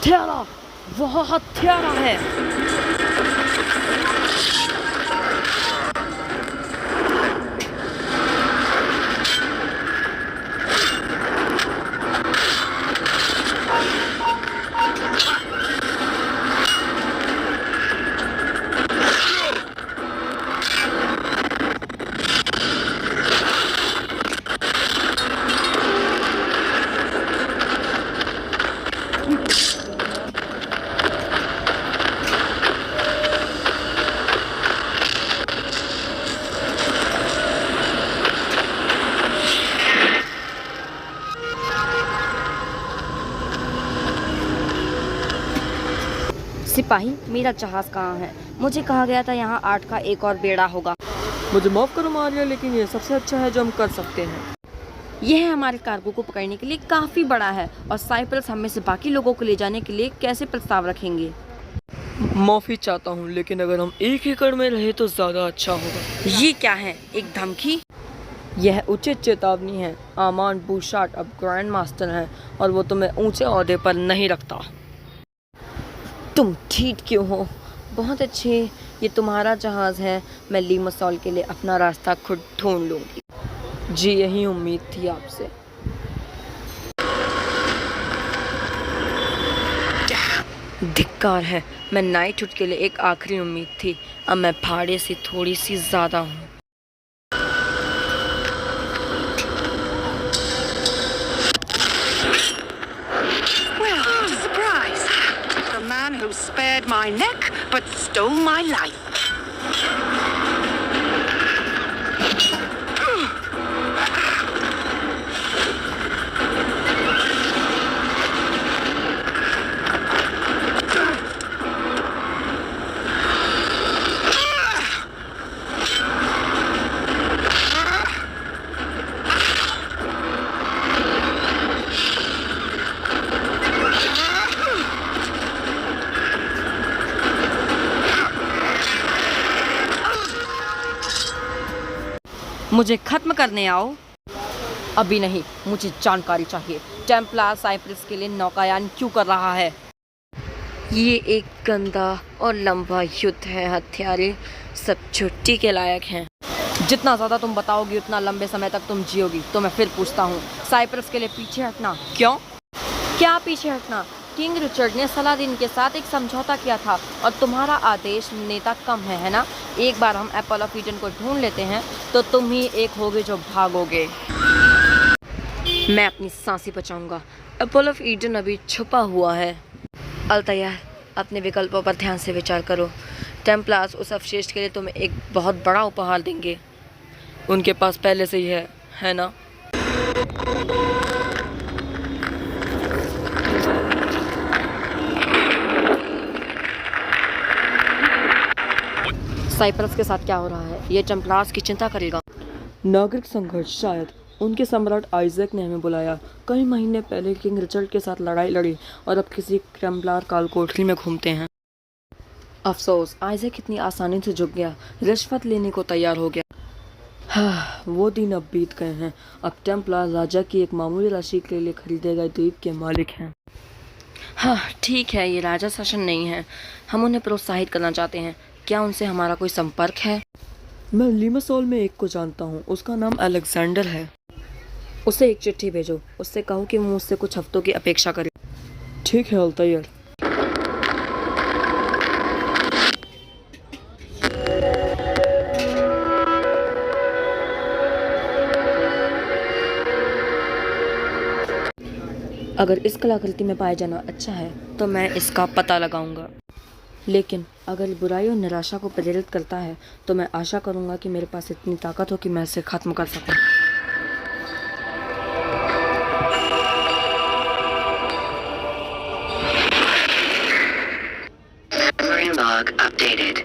हत्यारा, वह हत्यारा है। सिपाही, मेरा जहाज कहाँ है? मुझे कहा गया था यहाँ 8 का एक और बेड़ा होगा। मुझे माफ़ करो मारिया, लेकिन ये सबसे अच्छा है जो हम कर सकते हैं। यह हमारे कार्गो को पकड़ने के लिए काफ़ी बड़ा है और साइप्रस हम में से बाकी लोगों को ले जाने के लिए कैसे प्रस्ताव रखेंगे? माफ़ी चाहता हूँ, लेकिन अगर हम एक एकड़ में रहे तो ज़्यादा अच्छा होगा। ये क्या है, एक धमकी? यह उचित चेतावनी है। आमान बूशार्ट अब ग्रैंड मास्टर हैं और वो तुम्हें ऊंचे ओहदे पर नहीं रखता। तुम ठीक क्यों हो? बहुत अच्छे, ये तुम्हारा जहाज़ है। मैं लीमासोल के लिए अपना रास्ता खुद ढूंढ लूंगी। जी, यही उम्मीद थी आपसे। धिक्कार है, मैं नाइटहुड के लिए एक आखिरी उम्मीद थी। अब मैं भाड़े से थोड़ी सी ज़्यादा हूँ। Well, what a surprise. The man who spared my neck but stole my life. मुझे खत्म करने आओ। अभी नहीं, मुझे जानकारी चाहिए। टेम्पलार साइप्रस के लिए नौकायान क्यों कर रहा है? ये एक गंदा और लंबा युद्ध है हत्यारे, सब छुट्टी के लायक हैं। जितना ज़्यादा तुम बताओगी उतना लंबे समय तक तुम जियोगी। तो मैं फिर पूछता हूँ, साइप्रस के लिए पीछे हटना क्यों? क्या पीछे हटना? किंग रिचर्ड ने सलादीन के साथ एक समझौता किया था और तुम्हारा आदेश नेता कम है ना? एक बार हम एप्पल ऑफ ईडन को ढूंढ लेते हैं तो तुम ही एक होगे जो भागोगे। मैं अपनी सांसें बचाऊंगा। एप्पल ऑफ ईडन अभी छुपा हुआ है। अल्तायर, अपने विकल्पों पर ध्यान से विचार करो। टेम्पलार्स उस अवशेष के लिए तुम्हें एक बहुत बड़ा उपहार देंगे। उनके पास पहले से ही है ना? साइप्रस के साथ क्या हो रहा है? ये टेम्पलार्स की चिंता करेगा। नागरिक संघर्ष शायद। उनके सम्राट आइजैक ने हमें बुलाया। कई महीने पहले किंग रिचर्ड के साथ लड़ाई लड़ी और अब किसी टेम्पलार काल कोठरी में घूमते हैं। अफसोस, आइजैक इतनी आसानी से झुक गया, रिश्वत लेने को तैयार हो गया। हाँ, वो दिन अब बीत गए हैं। अब टेम्पलार राजा की एक मामूली राशि के लिए खरीदे गए द्वीप के मालिक हैं। हाँ ठीक है, ये राजा शासन नहीं है। हम उन्हें प्रोत्साहित करना चाहते हैं। क्या उनसे हमारा कोई संपर्क है? मैं लीमासोल में एक को जानता हूँ, उसका नाम अलेक्जेंडर है। उसे एक चिट्ठी भेजो, उससे कहो कि वो मुझसे कुछ हफ्तों की अपेक्षा करे। ठीक है अल्तायर। अगर इस कलाकृति में पाया जाना अच्छा है तो मैं इसका पता लगाऊंगा, लेकिन अगर बुराई और निराशा को प्रेरित करता है तो मैं आशा करूंगा कि मेरे पास इतनी ताकत हो कि मैं इसे खत्म कर सकूं। Memory log updated.